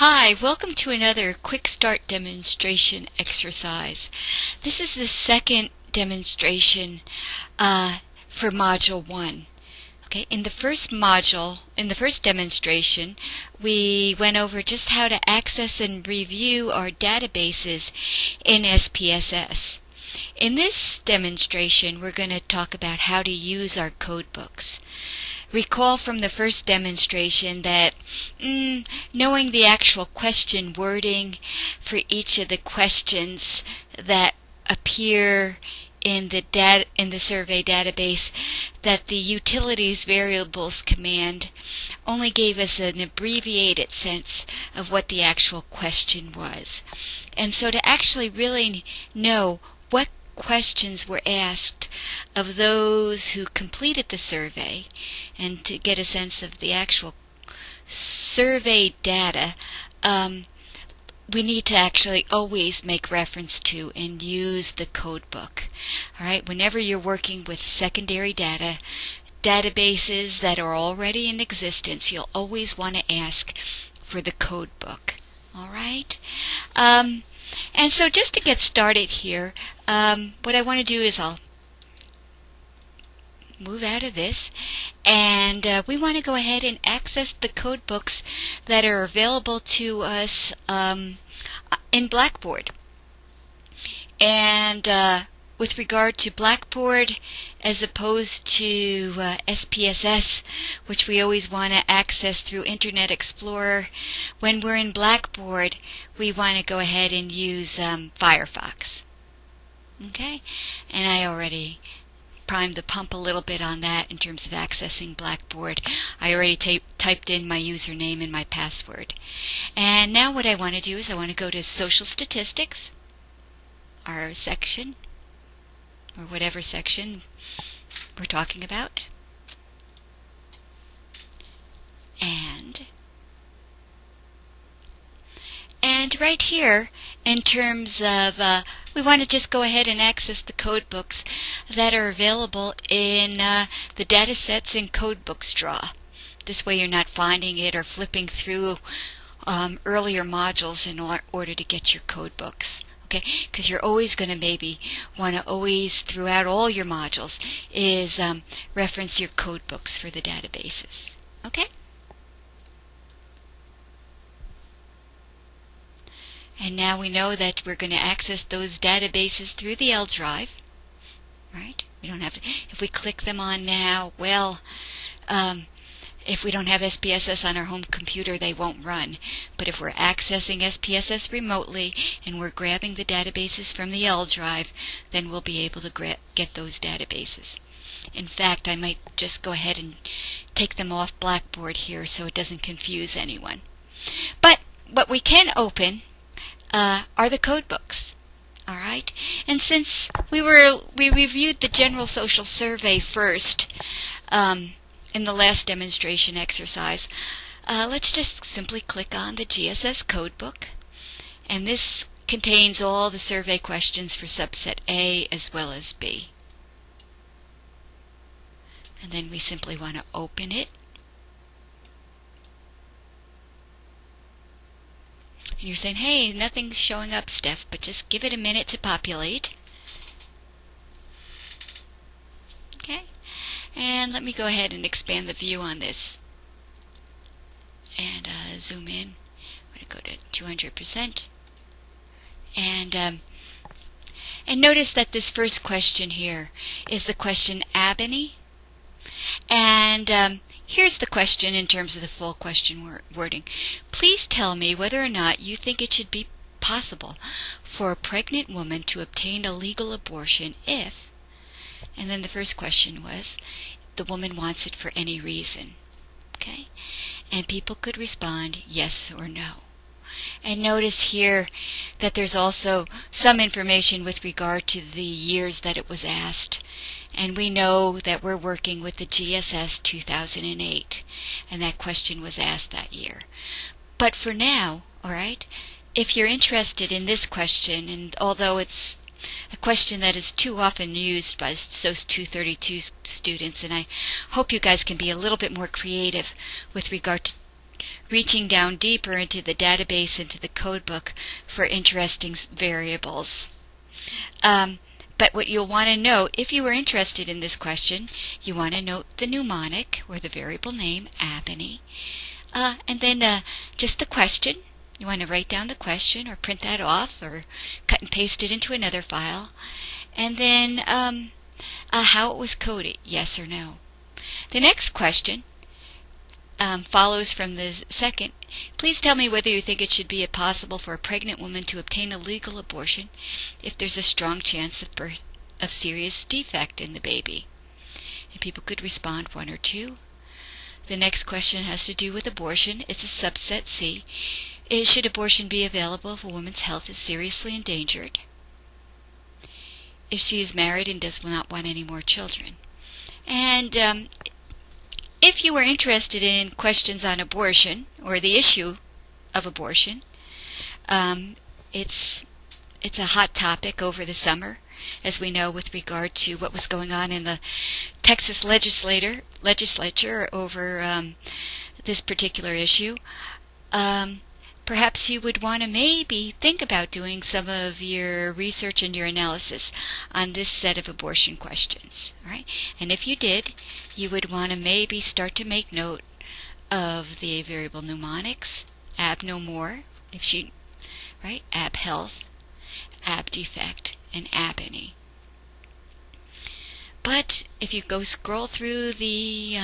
Hi, welcome to another quick start demonstration exercise. This is the second demonstration for Module 1. Okay, in the first demonstration, we went over just how to access and review our databases in SPSS. In this demonstration, we're going to talk about how to use our codebooks. Recall from the first demonstration that knowing the actual question wording for each of the questions that appear in the survey database, that the utilities variables command only gave us an abbreviated sense of what the actual question was. And so to actually really know what questions were asked of those who completed the survey and to get a sense of the actual survey data, we need to actually always make reference to and use the codebook. Alright, whenever you're working with secondary databases that are already in existence, you'll always want to ask for the codebook. Alright? And so just to get started here, what I want to do is I'll move out of this, and we want to go ahead and access the codebooks that are available to us in Blackboard. And with regard to Blackboard, as opposed to SPSS, which we always want to access through Internet Explorer, when we're in Blackboard, we want to go ahead and use Firefox. Okay? And I already primed the pump a little bit on that in terms of accessing Blackboard. I already typed in my username and my password. And now what I want to do is I want to go to Social Statistics, our section, or whatever section we're talking about. And right here, in terms of, we want to just go ahead and access the codebooks that are available in the data sets in Codebooks Draw. This way you're not finding it or flipping through earlier modules in order to get your codebooks. Okay, because you're always going to maybe want to always, throughout all your modules, is reference your codebooks for the databases. Okay? And now we know that we're going to access those databases through the L drive, right? We don't have to, if we click them on now, well, if we don't have SPSS on our home computer, they won't run. But if we're accessing SPSS remotely and we're grabbing the databases from the L drive, then we'll be able to get those databases. In fact, I might just go ahead and take them off Blackboard here so it doesn't confuse anyone. But what we can open are the codebooks. Alright? And since we reviewed the general social survey first in the last demonstration exercise, let's just simply click on the GSS codebook, and this contains all the survey questions for subset A as well as B. And then we simply want to open it. And you're saying, hey, nothing's showing up, Steph, but just give it a minute to populate. Okay, and let me go ahead and expand the view on this. And zoom in. I'm going to go to 200%. And notice that this first question here is the question Abony. And here's the question in terms of the full question wording. Please tell me whether or not you think it should be possible for a pregnant woman to obtain a legal abortion if, and then the first question was, the woman wants it for any reason. Okay? And people could respond yes or no. And notice here that there's also some information with regard to the years that it was asked. And we know that we're working with the GSS 2008, and that question was asked that year. But for now, alright, if you're interested in this question, and although it's a question that is too often used by SOS 232 students, and I hope you guys can be a little bit more creative with regard to reaching down deeper into the database, into the codebook for interesting variables. But what you'll want to note, if you were interested in this question, you want to note the mnemonic, or the variable name, Abony. And then just the question. You want to write down the question, or print that off, or cut and paste it into another file. And then how it was coded, yes or no. The next question follows from the second. Please tell me whether you think it should be possible for a pregnant woman to obtain a legal abortion if there's a strong chance of birth of serious defect in the baby. And people could respond 1 or 2. The next question has to do with abortion. It's a subset C. Should abortion be available if a woman's health is seriously endangered? If she is married and does not want any more children. And if you were interested in questions on abortion, or the issue of abortion, it's a hot topic over the summer, as we know, with regard to what was going on in the Texas legislature over this particular issue. Perhaps you would want to maybe think about doing some of your research and your analysis on this set of abortion questions. Right? And if you did, you would want to maybe start to make note of the variable mnemonics, ab no more, if she, right, ab health, ab defect, and abony. But if you go scroll through the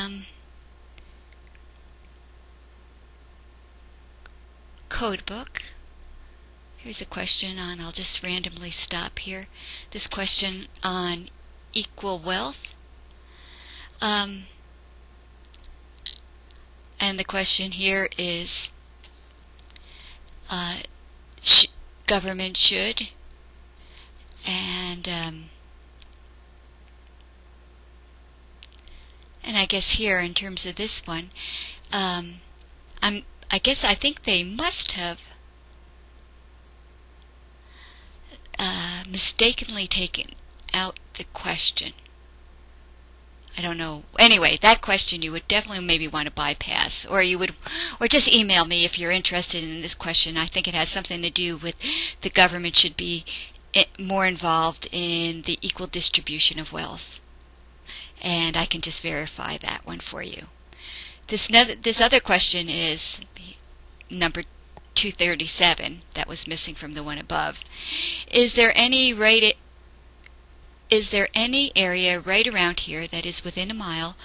code book, here's a question on, I'll just randomly stop here, this question on equal wealth. And the question here is, government should, and I guess here in terms of this one, I think they must have mistakenly taken out the question. I don't know. Anyway, that question you would definitely maybe want to bypass, or just email me if you're interested in this question. I think it has something to do with the government should be more involved in the equal distribution of wealth, and I can just verify that one for you. This other question is number 237 that was missing from the one above. Is there any area right around here that is within a mile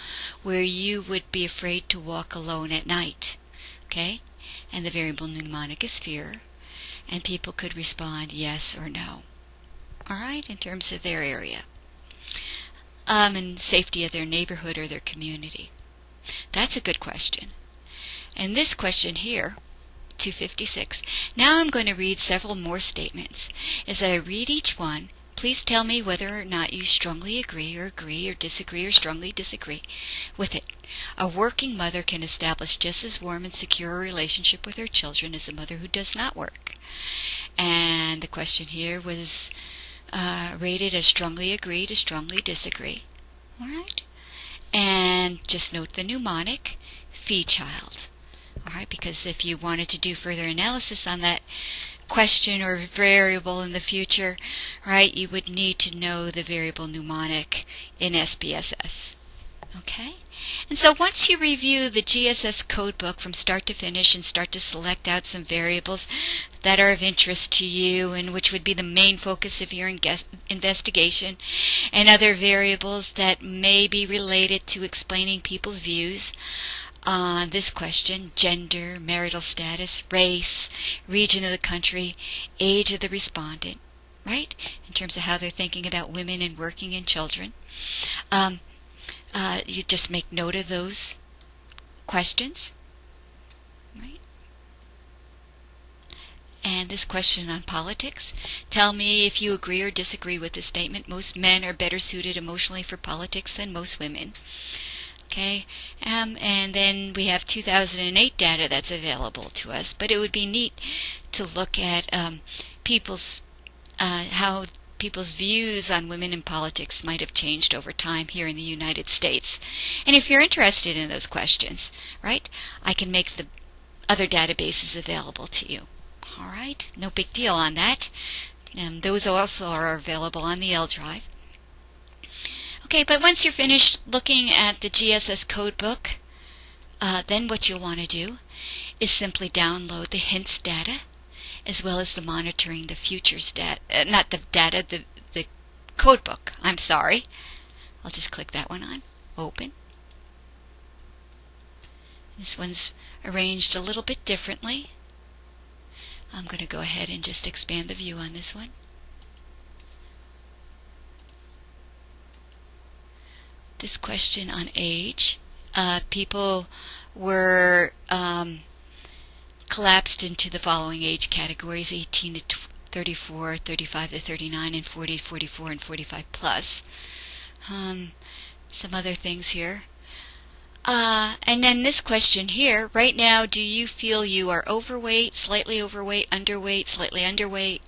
where you would be afraid to walk alone at night? Okay? And the variable mnemonic is fear. And people could respond yes or no. Alright? In terms of their area. And safety of their neighborhood or their community. That's a good question. And this question here, 256. Now I'm going to read several more statements. As I read each one, please tell me whether or not you strongly agree or disagree or strongly disagree with it. A working mother can establish just as warm and secure a relationship with her children as a mother who does not work. And the question here was rated as strongly agree to strongly disagree. All right? And just note the mnemonic, fee child. All right, because if you wanted to do further analysis on that question or variable in the future, right, you would need to know the variable mnemonic in SPSS. Okay? And so once you review the GSS codebook from start to finish and start to select out some variables that are of interest to you and which would be the main focus of your investigation, and other variables that may be related to explaining people's views on this question, gender, marital status, race, region of the country, age of the respondent, right? In terms of how they're thinking about women and working and children. You just make note of those questions, right? And this question on politics. Tell me if you agree or disagree with the statement, most men are better suited emotionally for politics than most women. Okay, and then we have 2008 data that's available to us, but it would be neat to look at how people's views on women in politics might have changed over time here in the United States. And if you're interested in those questions, right, I can make other databases available to you. All right, no big deal on that. Those also are available on the L drive. Okay, but once you're finished looking at the GSS codebook, then what you'll want to do is simply download the hints data as well as the monitoring the futures data, not the data, the codebook. I'm sorry. I'll just click that one on. Open. This one's arranged a little bit differently. I'm going to go ahead and just expand the view on this one. This question on age, people were collapsed into the following age categories: 18 to 34, 35 to 39, and 40 to 44, and 45 plus. Some other things here. And then this question here, right now, do you feel you are overweight, slightly underweight, slightly underweight,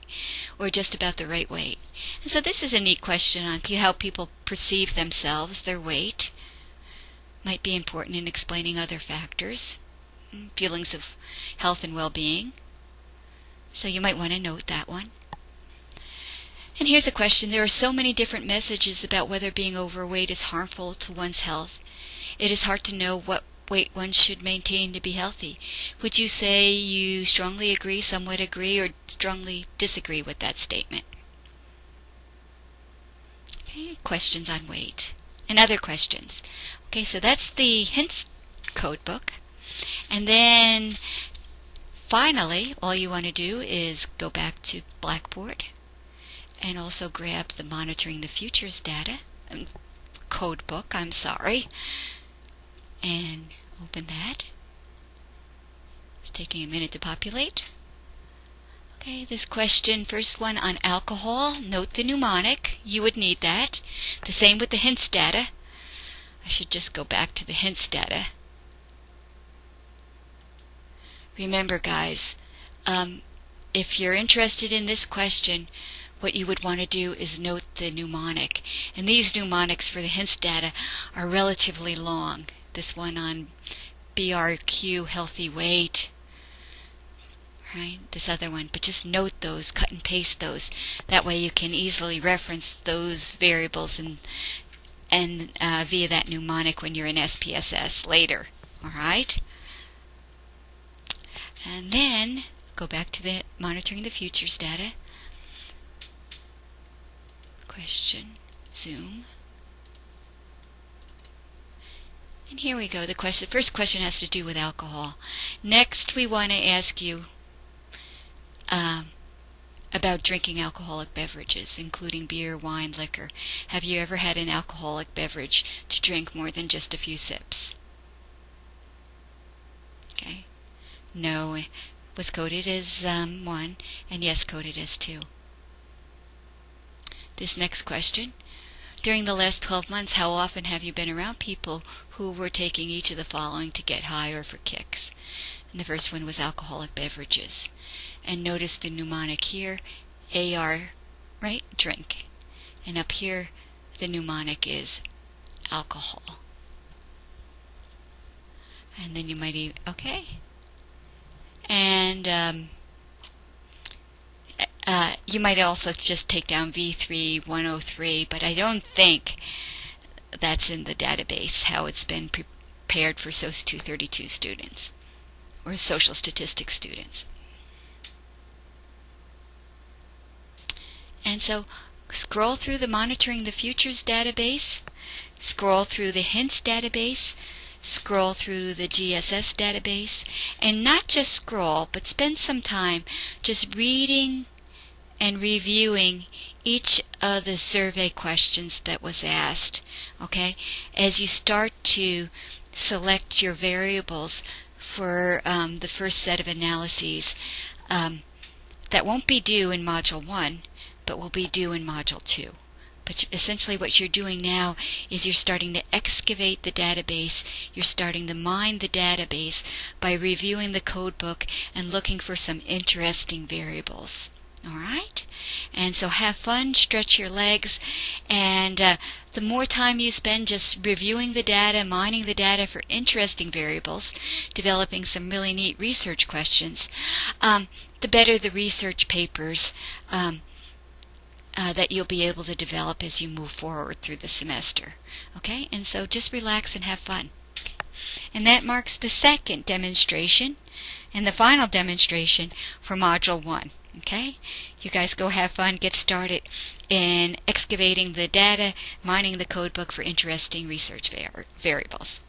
or just about the right weight? And so this is a neat question on how people perceive themselves, their weight. Might be important in explaining other factors, feelings of health and well-being. So you might want to note that one. And here's a question. There are so many different messages about whether being overweight is harmful to one's health. It is hard to know what weight one should maintain to be healthy. Would you say you strongly agree, somewhat agree, or strongly disagree with that statement? Okay, questions on weight and other questions. Okay, so that's the hints codebook. And then finally, all you want to do is go back to Blackboard and also grab the monitoring the futures data, codebook, I'm sorry, and open that. It's taking a minute to populate. Okay, this question, first one on alcohol, note the mnemonic. You would need that. The same with the hints data. I should just go back to the hints data. Remember, guys, if you're interested in this question, what you would want to do is note the mnemonic. And these mnemonics for the hints data are relatively long. This one on BRQ, healthy weight, right? This other one, but just note those, cut and paste those. That way you can easily reference those variables and via that mnemonic when you're in SPSS later. All right? And then go back to the monitoring the futures data. Question, zoom. And here we go. The first question has to do with alcohol. Next, we want to ask you about drinking alcoholic beverages, including beer, wine, liquor. Have you ever had an alcoholic beverage to drink more than just a few sips? Okay. No was coded as 1, and yes coded as 2. This next question. During the last 12 months, how often have you been around people who were taking each of the following to get high or for kicks? And the first one was alcoholic beverages. And notice the mnemonic here, AR, right? Drink. And up here, the mnemonic is alcohol. And then you might even, okay. And you might also just take down V3103, but I don't think that's in the database, how it's been prepared for SOS 232 students or social statistics students. And so scroll through the monitoring the futures database, scroll through the hints database, scroll through the GSS database, and not just scroll, but spend some time just reading and reviewing each of the survey questions that was asked. Okay, as you start to select your variables for the first set of analyses, that won't be due in Module 1, but will be due in Module 2. But essentially what you're doing now is you're starting to excavate the database, you're starting to mine the database by reviewing the codebook and looking for some interesting variables. Alright? And so have fun, stretch your legs, and the more time you spend just reviewing the data, mining the data for interesting variables, developing some really neat research questions, the better the research papers that you'll be able to develop as you move forward through the semester. Okay? And so just relax and have fun. And that marks the second demonstration and the final demonstration for Module 1. Okay? You guys go have fun, get started in excavating the data, mining the codebook for interesting research variables.